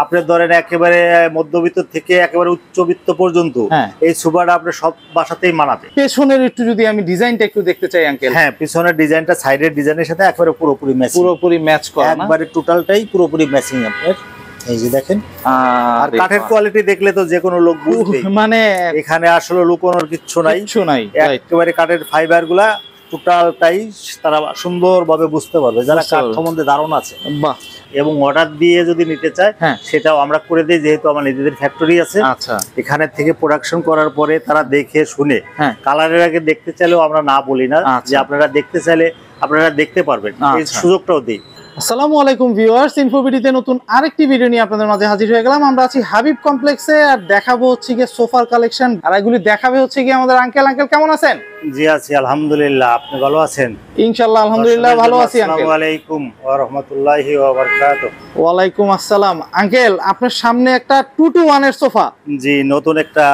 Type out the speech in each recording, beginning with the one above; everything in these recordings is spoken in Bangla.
আপনার ধরেন একেবারে মধ্যবিত্ত থেকে একেবারে উচ্চবিত্ত পর্যন্ত এই সোফাটা আপনি সব বাসাতেই মানাবে। পেছনের একটু যদি আমি ডিজাইনটা একটু দেখতে চাই আঙ্কেল। হ্যাঁ, পিছনের ডিজাইনটা সাইডের ডিজাইনের সাথে একেবারে পুরোপুরি ম্যাচ করা, একবারে টোটালটাই পুরোপুরি ম্যাচিং আপনার। এই যে দেখেন, আর কাঠের কোয়ালিটি দেখলে তো যে কোনো লোক বুঝবে, মানে এখানে আসলে লুকোনোর কিচ্ছু নাই, একেবারে কাঠের ফাইবার গুলা টোটালটাই তারা সুন্দরভাবে বুঝতে পারবে যারা কাঠ সম্বন্ধে ধারণা আছে। বাহ। এবং অর্ডার দিয়ে যদি নিতে চায় সেটাও আমরা করে দিই, যেহেতু আমার নিজেদের ফ্যাক্টরি আছে। আচ্ছা, এখানে থেকে প্রোডাকশন করার পরে তারা দেখে শুনে কালারের আগে দেখতে চাইলেও আমরা না বলি না, যে আপনারা দেখতে চাইলে আপনারা দেখতে পারবেন, এই সুযোগটাও দিই। আসসালামু আলাইকুম ভিউয়ার্স, ইনফোবিডিতে নতুন আরেকটি ভিডিও নিয়ে আপনাদের মাঝে হাজির হয়ে গেলাম। আমরা আছি হাবিব কমপ্লেক্সে, আর দেখাবো হচ্ছে গিয়ে সোফার কালেকশন, আর এগুলি দেখাবে হচ্ছে গিয়ে আমাদের আঙ্কেল। আঙ্কেল কেমন আছেন? জি আছি আলহামদুলিল্লাহ, আপনি ভালো আছেন? ইনশাআল্লাহ আলহামদুলিল্লাহ ভালো আছি আঙ্কেল। আসসালামু আলাইকুম ওয়া রাহমাতুল্লাহি ওয়া বারাকাতুহু। ওয়া আলাইকুম আসসালাম। আঙ্কেল আপনার সামনে একটা 2-to-1 এর সোফা। জি, নতুন একটা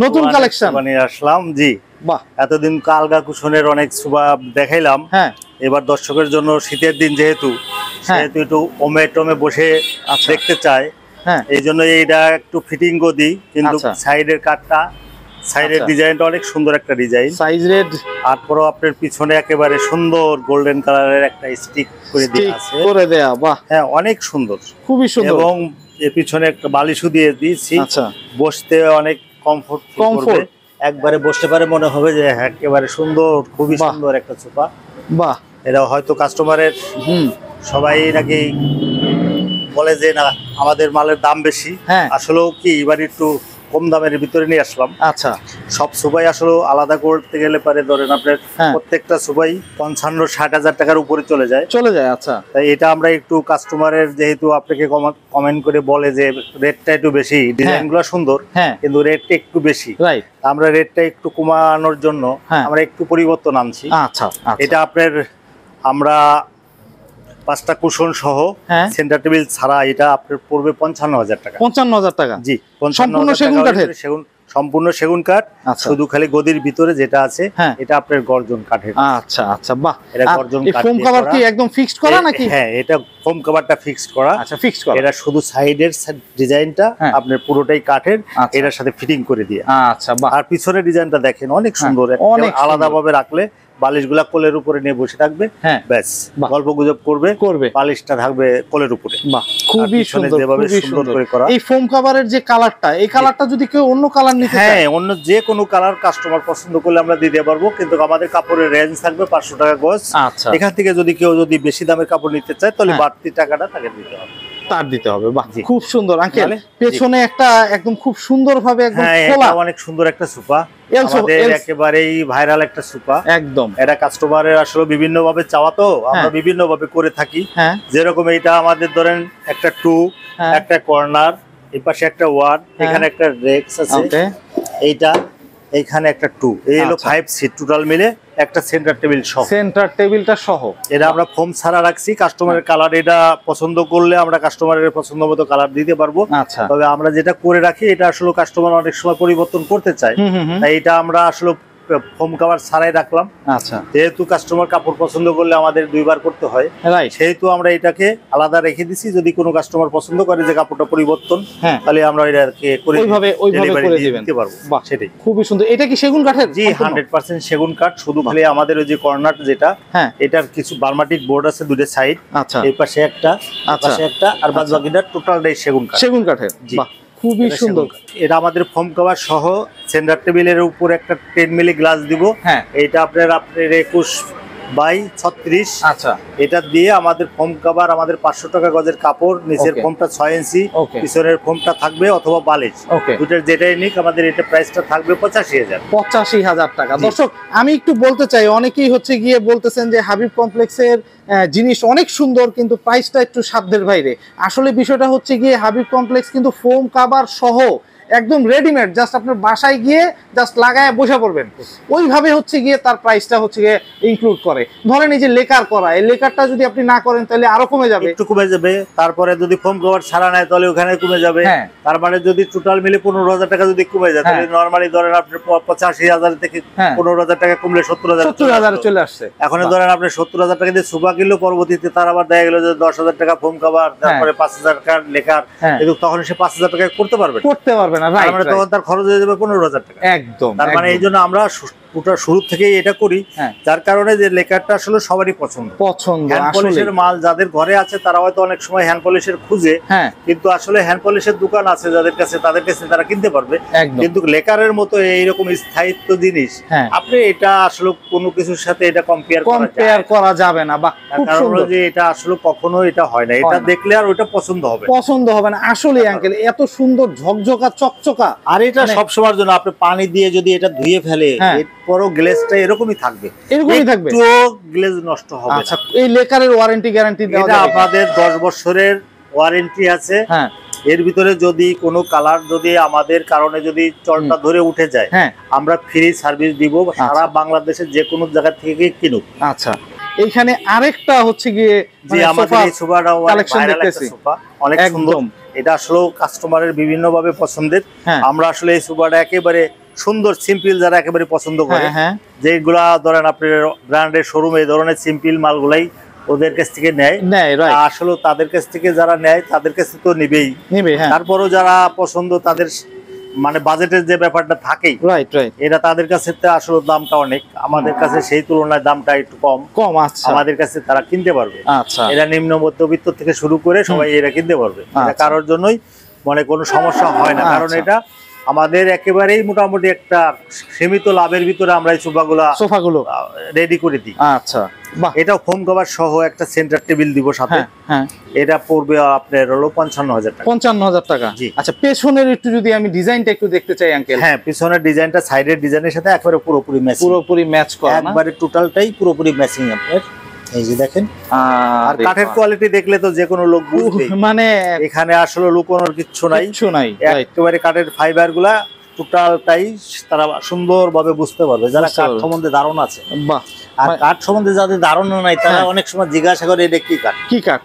নতুন কালেকশন বানিয়ে আসলাম। জি বাহ, এতদিন আলগা কুশনের অনেক সোফা দেখাইলাম। এবার দর্শকের জন্য শীতের দিন যেহেতু একটু ওমে বসে দেখতে চায়, এই জন্য এইটা একটু ফিটিং করে দিই। কিন্তু সাইডের কাঠটা, সাইডের ডিজাইনটা অনেক সুন্দর একটা ডিজাইন, সাইজ রেড। তারপরও আপনার পিছনে একেবারে সুন্দর গোল্ডেন কালারের একটা স্টিক করে দেয়া বাহ, হ্যাঁ অনেক সুন্দর, খুবই সুন্দর। এবং এর পিছনে একটা বালিশও দিয়ে দিয়েছি, বসতে অনেক কমফোর্ট, একবারে বসতে পারে, মনে হবে যে একেবারে সুন্দর, খুবই সুন্দর একটা সোফা। বাহ, এটা হয়তো কাস্টমারের সবাই নাকি বলে যে না আমাদের মালের দাম বেশি, আসলেও কি এবার একটু কম দামের ভিতরে নিয়ে আসলাম। আচ্ছা, সব সোফাই আসলে আলাদা করতে গেলে পারে ধরেন আপনার প্রত্যেকটা সোফাই 55-60 হাজার টাকার উপরে চলে যায়। আচ্ছা, তাই এটা আমরা একটু কাস্টমারের যেহেতু আপনাকে কমেন্ট করে বলে যে রেটটা একটু বেশি, ডিজাইনগুলো সুন্দর কিন্তু রেটটা একটু বেশি, আমরা রেটটা একটু কমানোর জন্য আমরা একটু পরিবর্তন আনছি। আচ্ছা, এটা আপনার আমরা 5টা কুশন সহ সেন্টার টেবিল ছাড়া এটা আপনার পড়বে 55,000 টাকা। 55,000 টাকা? জি, সম্পূর্ণ সেগুন কাঠের, সম্পূর্ণ সেগুন কাঠ, শুধু খালি গদির ভিতরে যেটা আছে এটা আপনার গর্জন কাঠের। আচ্ছা আচ্ছা, বাহ, এটা গর্জন কাঠ। ফোম কভার কি একদম ফিক্সড করা নাকি? হ্যাঁ, এটা ফোম কভারটা ফিক্সড করা। আচ্ছা, ফিক্সড করা। এটা শুধু সাইডের ডিজাইনটা আপনার পুরোটাই কাঠের, এটার সাথে ফিটিং করে দিয়ে। আচ্ছা, বাহ। আর পিছনের ডিজাইনটা দেখেন অনেক সুন্দর, আলাদা ভাবে রাখলে বালিশগুলা কোলের উপরে নিয়ে বসে থাকবে, ব্যাস গল্প গুজব করবে, বালিশটা থাকবে কোলের উপরে। বাহ, খুবই সুন্দর, খুবই সুন্দর করে করা। এই ফোম কভারের যে কালারটা, এই কালারটা যদি কেউ অন্য কালার নিতে চায়, হ্যাঁ অন্য যে কোনো কালার কাস্টমার পছন্দ করলে আমরা দিতে পারবো, কিন্তু আমাদের কাপড়ের রেঞ্জ থাকবে 500 টাকা গজ। আচ্ছা, এখান থেকে যদি কেউ বেশি দামের কাপড় নিতে চায় তাহলে বাড়তি টাকাটা তাকে দিতে হবে, তার দিতে হবে। বাহ, খুব সুন্দর আঙ্কেল। পেছনে একটা একদম খুব সুন্দর ভাবে একদম খোলা, অনেক সুন্দর একটা সোফা, আমাদের একেবারেই ভাইরাল একটা সোফা একদম। এটা কাস্টমারের আসলে বিভিন্ন ভাবে চাওয়া, তো আমরা বিভিন্ন ভাবে করে থাকি। যেরকম এইটা আমাদের ধরেন একটা 2, একটা কর্নার, এই পাশে একটা 1, এখানে একটা রেক্স আছে, এইটা এইখানে একটা 2, এই হলো 5 সিট টোটাল মিলে একটা সেন্টার টেবিল সহ, সেন্টার টেবিলটা সহ। এটা আমরা ফোম ছাড়া রাখছি, কাস্টমারের কালার এটা পছন্দ করলে আমরা কাস্টমারের পছন্দ মতো কালার দিতে পারবো। আচ্ছা, তবে আমরা যেটা করে রাখি এটা আসলে কাস্টমার অনেক সময় পরিবর্তন করতে চায়, তাই এটা আমরা আসলে ফোম কভার ছাড়াই রাখলাম। আচ্ছা, যেহেতু কাস্টমার কাপড় পছন্দ করলে আমাদের 2 বার করতে হয়, সেহেতু আমরা এটাকে আলাদা রেখে দিছি। যদি কোনো কাস্টমার পছন্দ করে যে কাপড়টা পরিবর্তন, তাহলে আমরা এটাকে ওইভাবে করে দিতে পারবো। বাহ, সেটাই খুবই সুন্দর। এটা কি সেগুন কাঠের? জি, 100% সেগুন কাঠ। শুধু খালি আমাদের ওই যে কর্নার যেটা, এটার কিছু বার্মাটিক বোর্ড আছে দুটো সাইড। আচ্ছা, এই পাশে একটা, পাশে একটা, আর বাদ বাকিটা টোটালটাই সেগুন কাঠ, সেগুন কাঠের। বাহ, খুবই সুন্দর। এটা আমাদের ফোম কভার সহ সেন্টার টেবিলের উপর একটা 10 মিলি গ্লাস দিব। এইটা আপনার 21x36। আচ্ছা, এটা দিয়ে আমাদের ফোম কভার, আমাদের 500 টাকা গজের কাপড়, নিচের ফোমটা 6 ইঞ্চি, পিছনের ফোমটা থাকবে অথবা বালিশ, দুটোর যেটাই নিক আমাদের এটা প্রাইসটা থাকবে 85,000 টাকা। দর্শক আমি একটু বলতে চাই, অনেকেই হচ্ছে গিয়ে বলতেছেন যে হাবিব কমপ্লেক্সের জিনিস অনেক সুন্দর কিন্তু প্রাইসটা একটু সাধ্যের বাইরে। আসলে বিষয়টা হচ্ছে গিয়ে হাবিব কমপ্লেক্স কিন্তু ফোম কভার সহ একদম রেডিমেড, জাস্ট আপনার বাসায় গিয়ে জাস্ট লাগায় বসে পড়বেন, ওইভাবে হচ্ছে গিয়ে তার প্রাইসটা হচ্ছে গিয়ে ইনক্লুড করে। ধরেন এই যে লেকার করা, এই লেকারটা যদি আপনি না করেন তাহলে আরো কমে যাবে, একটু কমে যাবে। তারপরে যদি ফোম কভার ছাড়া নেয় তাহলে ওখানে কমে যাবে। তার মানে যদি টোটাল মিলে 15,000 টাকা যদি কমে যায়, তাহলে নরমালি ধরেন আপনি 85,000 থেকে 15,000 টাকা কমলে 70,000 চলে আসছে। এখন ধরেন আপনি 70,000 টাকা দিয়ে সোফা কিনলো, পরবর্তীতে তার আবার দেখা গেল যে 10,000 টাকা ফোম কভার, তারপরে 5,000 টাকা লেকার, কিন্তু তখন সে 5,000 টাকা করতে পারবে না, মানে তখন তার খরচ হয়ে যাবে 15,000 টাকা। একদম। তার মানে এই জন্য আমরা শুরু থেকেই এটা করি, যার কারণে যে লেকারটা আসলে সবারই পছন্দ। হ্যান্ড পলিশের মাল যাদের ঘরে আছে তারা হয়তো অনেক সময় হ্যান্ড পলিশের খুঁজে, কিন্তু আসলে হ্যান্ড পলিশের দোকান আছে যাদের কাছে, তাদের কাছে তারা কিনতে পারবে। কিন্তু লেকারের মতো এইরকম স্থায়িত্ব জিনিস আপনি এটা আসলে কোনো কিছুর সাথে এটা কম্পেয়ার করা যাবে না। বা কারণ যে এটা আসলে কখনো এটা হয় না, এটা দেখলে আর ওটা পছন্দ হবে না আসলে আঙ্কেল, এত সুন্দর ঝকঝকা চকচকা। আর এটা সবসময়ের জন্য আপনি পানি দিয়ে যদি এটা ধুয়ে ফেলে, এরপরও গ্লেজটা এরকমই থাকবে, একটু গ্লেজ নষ্ট হবে। আচ্ছা, এই লেকারের ওয়ারেন্টি গ্যারান্টি দেওয়া এটা আমাদের 10 বছরের ওয়ারেন্টি আছে। এর ভিতরে যদি কোনো কালার যদি আমাদের কারণে যদি চলটা ধরে উঠে যায়, আমরা ফ্রি সার্ভিস দিব সারা বাংলাদেশের যে কোনো জায়গা থেকে কিনুক। আচ্ছা, এইখানে আরেকটা হচ্ছে গিয়ে যে আমাদের এই সোফাটা ভাইরাল একটা সোফা, অনেক সুন্দর। এটা আসলে কাস্টমারের বিভিন্ন ভাবে পছন্দের। আমরা আসলে এই সোফাটা একেবারে সুন্দর সিম্পল, যারা একেবারে পছন্দ করে, যেগুলা ধরেন আপনার ব্র্যান্ডের শোরুমে এই ধরনের সিম্পল মালগুলাই ওদের কাছ থেকে নেয়। আসলে তাদের কাছ থেকে যারা নেয় তাদের কাছে তো নিবেই, তারপরও যারা পছন্দ তাদের মানে বাজেটের যে ব্যাপারটা থাকেই, এটা তাদের কাছে আসলে দামটা অনেক, আমাদের কাছে সেই তুলনায় দামটা একটু কম আমাদের কাছে তারা কিনতে পারবে। এরা নিম্ন মধ্যবিত্ত থেকে শুরু করে সবাই এরা কিনতে পারবে, এটা কারোর জন্যই মানে কোনো সমস্যা হয় না, কারণ এটা আমাদের একেবারেই মোটামুটি একটা সীমিত লাভের ভিতরে আমরা এই সোফাগুলো রেডি করে দিই। আচ্ছা, এটা ফোম কভার সহ একটা সেন্টার টেবিল দিব সাথে, এটা পড়বে আপনার হলো 55,000 টাকা। 55,000 টাকা। আচ্ছা, পেছনের একটু যদি আমি ডিজাইনটা একটু দেখতে চাই আঙ্কেল। পিছনের ডিজাইনটা সাইডের ডিজাইনের সাথে একবারে পুরোপুরি ম্যাচ করা, একবারে টোটালটাই পুরোপুরি ম্যাচিং আপনার। এই যে দেখেন, আর কাঠের কোয়ালিটি দেখলে তো যে কোনো লোক বুঝবে, মানে এখানে আসলে লুকোনোর কিচ্ছু নাই, একেবারে কাঠের ফাইবার গুলা টোটালটাই তারা সুন্দরভাবে বুঝতে পারবে যারা কাঠ সম্বন্ধে ধারণা আছে। আর কাঠ সম্বন্ধে যাদের ধারণা নাই তারা অনেক সময় জিজ্ঞাসা করে এটা কি কাঠ।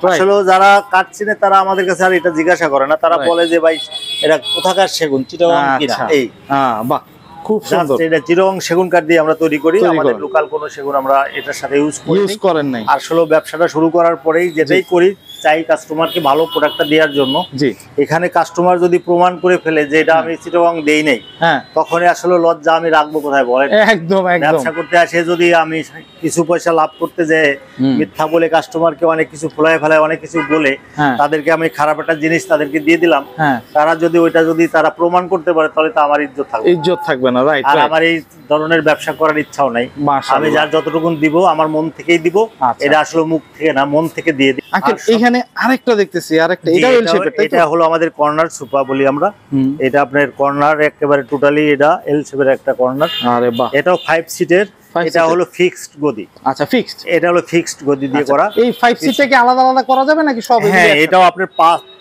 আসলে যারা কাঠ চিনে তারা আমাদের কাছে আর এটা জিজ্ঞাসা করে না, তারা বলে যে ভাই এটা কোথাকার সেগুন, চিটাগাং কিনা। এই খুব সুন্দর, এটা চিটাগাং সেগুন কাঠ দিয়ে আমরা তৈরি করি, আমাদের লোকাল কোনো সেগুন আমরা এটার সাথে ইউজ করেন নাই। আসলে ব্যবসাটা শুরু করার পরেই যেটাই করি চাই কাস্টমারকে ভালো প্রোডাক্টটা দেওয়ার জন্য। এখানে কাস্টমার যদি প্রমাণ করে ফেলে যে এটা আমি চিটাগাং দেই নাই, তখনই আসলে লজ্জা আমি রাখবো কোথায় বলেন। একদম ব্যবসা করতে আসে যদি আমি কিছু পয়সা লাভ করতে যাই মিথ্যা বলে কাস্টমারকে অনেক কিছু ফেলায় অনেক কিছু বলে তাদেরকে আমি খারাপ একটা জিনিস তাদেরকে দিয়ে দিলাম, তারা যদি ওইটা যদি তারা প্রমাণ করতে পারে তাহলে তো আমার ইজ্জত থাকবে না। আর আমার এই ধরনের ব্যবসা করার ইচ্ছাও নাই, আমি যার যতটুকু দিব আমার মন থেকেই দিব, এটা আসলে মুখ থেকে না মন থেকে দিয়ে দিই। এখানে আরেকটা দেখতেছি, এটা হলো আমাদের কর্নার সোফা বলি আমরা, এটা আপনার কর্নার একেবারে টোটালি এটা এল শেপের একটা কর্নার। আরে বাহ, এটাও 5 সিটের, এটা হলো ফিক্সড গদি। আচ্ছা, ফিক্সড, এটা হলো ফিক্সড গদি দিয়ে করা। এই 5 সিটটাকে আলাদা আলাদা করা যাবে নাকি সব? হ্যাঁ, এটাও আপনার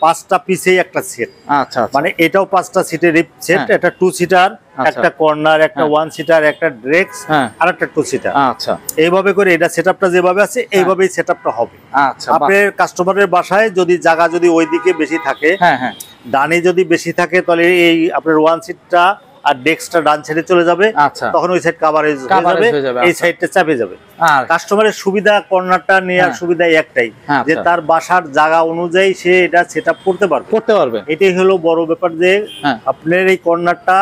5টা পিসেই একটা সেট। আচ্ছা, মানে এটাও 5টা সিটের সেট, একটা 2 সিটার, একটা কর্নার, একটা 1 সিটার, একটা ডেস্ক আর একটা 2 সিটার। আচ্ছা, এইভাবে করে এটা সেটআপটা যেভাবে আছে এইভাবেই সেটআপটা হবে। আচ্ছা, আপনার কাস্টমারের বাসায় যদি জায়গা যদি ওইদিকে বেশি থাকে, ডানে যদি বেশি থাকে তাহলে এই আপনার 1 সিটটা আর ডেস্কটা ডান সাইডে চলে যাবে, তখন ওই সাইড কভারেজ হয়ে যাবে, এই সাইডটা চাপে যাবে। কাস্টমারের সুবিধা কর্নারটা নেওয়ার সুবিধা একটাই যে তার বাসার জায়গা অনুযায়ী সে এটা সেটআপ করতে পারবে। এটাই হলো বড় ব্যাপার যে আপনার এই কর্নারটা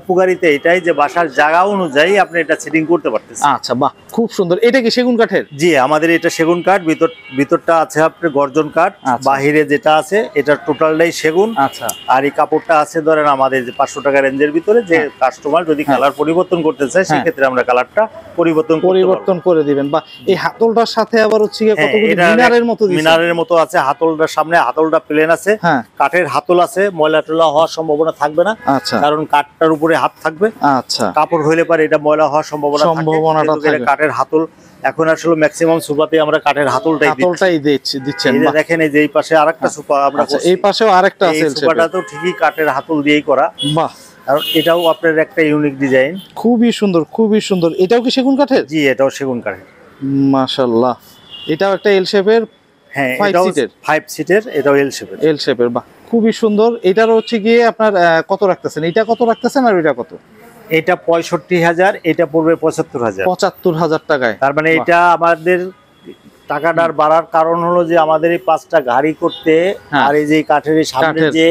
উপকারিতা এটাই যে বাসার জায়গা অনুযায়ী আপনি এটা সেটিং করতে পারতেছেন। আচ্ছা, বাহ, খুব সুন্দর। এটা কি সেগুন কাঠের? জি, আমাদের এটা সেগুন কাঠ, ভিতরটা আছে আপনার গর্জন কাঠ, বাহিরে যেটা আছে এটা টোটালটাই সেগুন। আচ্ছা, আর এই কাপড়টা আছে ধরেন আমাদের যে 500 টাকা রেঞ্জের ভিতরে, যে কাস্টমার যদি কালার পরিবর্তন করতে চায় সেক্ষেত্রে আমরা কালারটা পরিবর্তন করে দিবেন। বা এই হাতলটার সাথে আবার হচ্ছে কতগুলো মিনারের মতো আছে, হাতলটার সামনে হাতলটা প্লেন আছে, কাঠের হাতল আছে, ময়লা টলা হওয়ার সম্ভাবনা থাকবে না, কারণ কাঠটার উপরে হাত থাকবে। আচ্ছা, কাপড় হইলে পারে এটা ময়লা হওয়ার সম্ভাবনাটা থাকে, কাঠের হাতল এখন আসলে ম্যাক্সিমাম সোফাতে আমরা কাঠের হাতলটাই দিচ্ছেন। দেখেন এই যে এই পাশে আরেকটা সোফা আমরা করছি, এই পাশেও আরেকটা আছে, এই সোফাটা তো ঠিকই কাঠের হাতল দিয়েই করা। বাহ, আর এটাও আপনার একটা ইউনিক ডিজাইন, খুবই সুন্দর, খুবই সুন্দর। এটাও কি সেগুন কাঠের? জি, এটাও সেগুন কাঠের। মাশাআল্লাহ, এটাও একটা এল শেপের। হ্যাঁ, এটাও 5 সিটের, এটাও এল শেপের। এল শেপের, বাহ, খুবই সুন্দর। এটার হচ্ছে গিয়ে আপনার কত রাখতেছেন? এটা কত রাখতেছেন আর এটা কত? এটা 65,000, এটা পড়বে 75,000। 75,000 টাকায়। তার মানে এটা আমাদের টাকাটার বাড়ার কারণ হলো যে আমাদের এই 5টা গাড়ি করতে আর এই যে কাঠের সামনে যে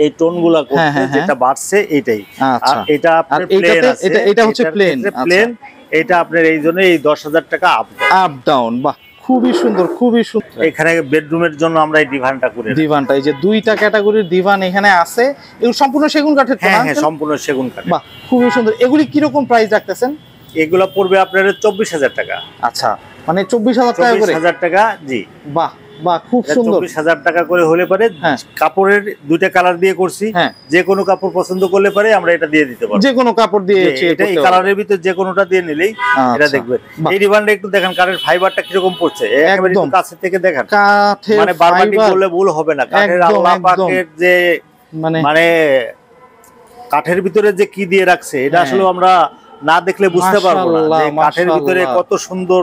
এই টোনগুলা করতে যেটা বাড়ছে এটাই। আর এটা আপনার প্লেন আছে, এটা হচ্ছে প্লেন। এটা আপনার এই জন্য এই 10,000 টাকা আপ ডাউন। বাহ, খুবই সুন্দর, খুবই সুন্দর। এখানে বেডরুমের জন্য আমরা এই ডিভানটা করে, ডিভানটা এই যে 2টা ক্যাটাগরির ডিভান এখানে আছে, এগুলো সম্পূর্ণ সেগুন কাঠের? হ্যাঁ, সম্পূর্ণ সেগুন কাঠ। বাহ, খুবই সুন্দর। এগুলি কি রকম প্রাইস রাখতেছেন? এগুলো পড়বে আপনার 24,000 টাকা। আচ্ছা, মানে 24,000 টাকা করে? 24,000 টাকা, জি। বাহ বাহ, খুব সুন্দর। 24,000 টাকা করে হলে পরে কাপড়ের 2টা কালার দিয়ে করছি, যে কোনো কাপড় পছন্দ করলে পরে আমরা এটা দিয়ে দিতে পারবো। যে কোনো কাপড় দিয়ে এটা এই কালারের ভিতর যে কোনোটা দিয়ে নিলেই এটা দেখবেন। এই ডিভানটা একটু দেখেন, কাঠের ফাইবারটা কিরকম পড়ছে, একেবারে একটু কাছে থেকে দেখেন। কাঠের মানে বারবারটি বললে ভুল হবে না। কাঠের আল্লাহ পাকের যে মানে কাঠের ভিতরে যে কি দিয়ে রাখছে, এটা আসলে আমরা না দেখলে বুঝতে পারবো না যে কাঠের ভিতরে কত সুন্দর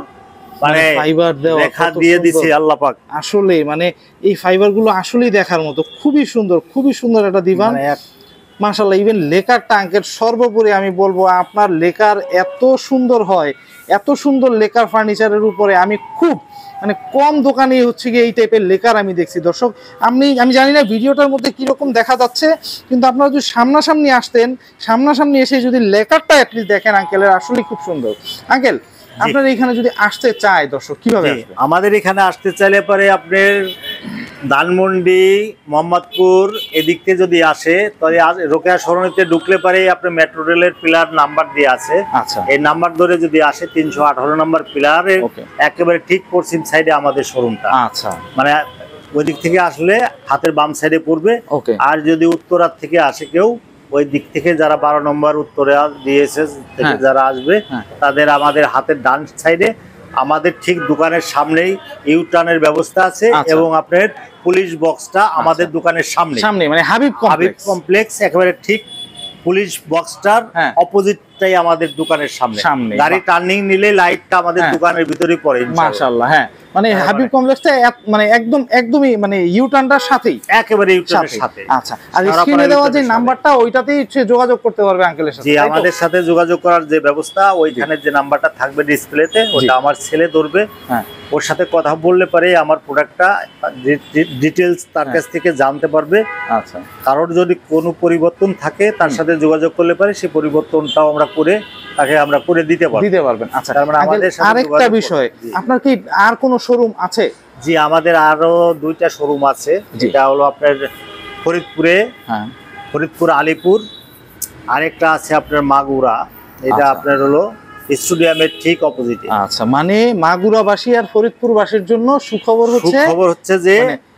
মানে ফাইবার দেখা দিয়ে দিয়েছে আল্লাহ পাক। আসলে মানে এই ফাইবার গুলো আসলেই দেখার মতো, খুবই সুন্দর, খুবই সুন্দর একটা ডিভান। মাশাআল্লাহ, ইভেন লেকারটা আঙ্কেল, সর্বোপরি আমি বলবো আপনার লেকার এত সুন্দর হয়, এত সুন্দর লেকার ফার্নিচারের উপরে আমি খুব মানে কম দোকানে হচ্ছে গিয়ে এই টাইপের লেকার আমি দেখছি। দর্শক, আমি জানি না ভিডিওটার মধ্যে কিরকম দেখা যাচ্ছে, কিন্তু আপনারা যদি সামনাসামনি আসতেন, সামনাসামনি এসে যদি লেকারটা অ্যাটলিস্ট দেখেন আঙ্কেলের, আসলে খুব সুন্দর। আঙ্কেল, আপনার এখানে যদি আসতে চায় দর্শক, কিভাবে আসবে? আমাদের এখানে আসতে চাইলে পরে আপনার ধানমন্ডি, মোহাম্মদপুর এদিক থেকে যদি আসে, তাহলে রোকেয়া সরণিতে ঢুকলে পরে আপনার মেট্রো রেলের পিলার নাম্বার দিয়ে আছে, এই নাম্বার ধরে যদি আসে 318 নম্বর পিলারের একেবারে ঠিক পশ্চিম সাইডে আমাদের শোরুমটা। আচ্ছা, মানে ওই দিক থেকে আসলে হাতের বাম সাইডে পড়বে। আর যদি উত্তরার থেকে আসে কেউ, ওই দিক থেকে যারা 12 নম্বর উত্তরে ডিএসএস থেকে যারা আসবে, তাদের আমাদের হাতের ডান সাইডে আমাদের ঠিক দোকানের সামনেই ইউটার্নের ব্যবস্থা আছে, এবং আপনার পুলিশ বক্সটা আমাদের দোকানের সামনে, মানে হাবিব কমপ্লেক্স একেবারে ঠিক পুলিশ বক্সটার অপোজিটটাই আমাদের দোকানের সামনে। গাড়ি টার্নিং নিলে লাইটটা আমাদের দোকানের ভিতরেই পড়ে মাশাআল্লাহ। হ্যাঁ, মানে হাবিব কমপ্লেক্সটা মানে একদমই মানে ইউটার্নটার সাথেই, একেবারে ইউটার্নের সাথে। আচ্ছা, আর স্ক্রিনে দেওয়া যে নাম্বারটা, ওইটাতেই যোগাযোগ করতে পারবে আঙ্কেলের সাথে। জি, আমাদের সাথে যোগাযোগ করার যে ব্যবস্থা, ওইখানে যে নাম্বারটা থাকবে ডিসপ্লেতে, ওটা আমার ছেলে ধরবে। ওর সাথে কথা বললে পরে আমার প্রোডাক্টটা ডিটেইলস তার কাছ থেকে জানতে পারবে। আচ্ছা, কারোর যদি কোনো পরিবর্তন থাকে, তার সাথে যোগাযোগ করলে পারে সেই পরিবর্তনটাও আমরা করে তাকে আমরা করে দিতে পারবেন। আচ্ছা, তার মানে আমাদের আরেকটা বিষয়, আপনার কি আর কোনো শোরুম আছে? জি, আমাদের আরো 2টা শোরুম আছে। যেটা হলো আপনার ফরিদপুরে, ফরিদপুর আলিপুর, আরেকটা আছে আপনার মাগুরা। এটা আপনার হলো স্টেডিয়ামের ঠিক অপোজিটে। আচ্ছা, মানে মাগুরাবাসী আর ফরিদপুরবাসীর জন্য সুখবর হচ্ছে যে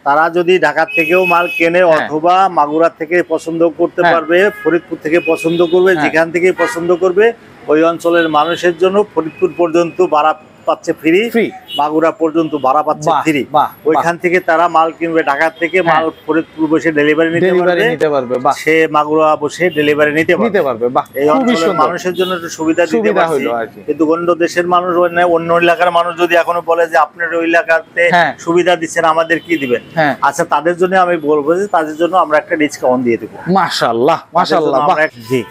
তারা যদি ঢাকা থেকেও মাল কেনে অথবা মাগুরা থেকে পছন্দ করতে পারবে, ফরিদপুর থেকে পছন্দ করবে, যেখান থেকে পছন্দ করবে, ওই অঞ্চলের মানুষের জন্য ফরিদপুর পর্যন্ত ভাড়া পাচ্ছে ফ্রি, মাগুরা পর্যন্ত ভাড়া পাচ্ছে ফ্রি। ওইখান থেকে তারা মাল কিনবে, ঢাকা থেকে মাল ফরিদপুর বসে ডেলিভারি নিতে পারবে, সে মাগুরা বসে ডেলিভারি নিতে পারবে। এই অঞ্চলের মানুষের জন্য একটু সুবিধা দিতে পারছি। কিন্তু অন্য দেশের মানুষ, অন্য এলাকার মানুষ যদি এখনো বলে যে আপনার ওই এলাকাতে সুবিধা দিচ্ছেন, আমাদের কি দিবেন? আচ্ছা, তাদের জন্য আমি বলবো যে তাদের জন্য আমরা একটা ডিসকাউন্ট দিয়ে দেবো। মাশাআল্লাহ, মাশাআল্লাহ। জি,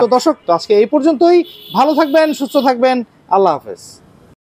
তো দর্শক, আজকে এই পর্যন্তই। ভালো থাকবেন, সুস্থ থাকবেন, আল্লাহ হাফেজ।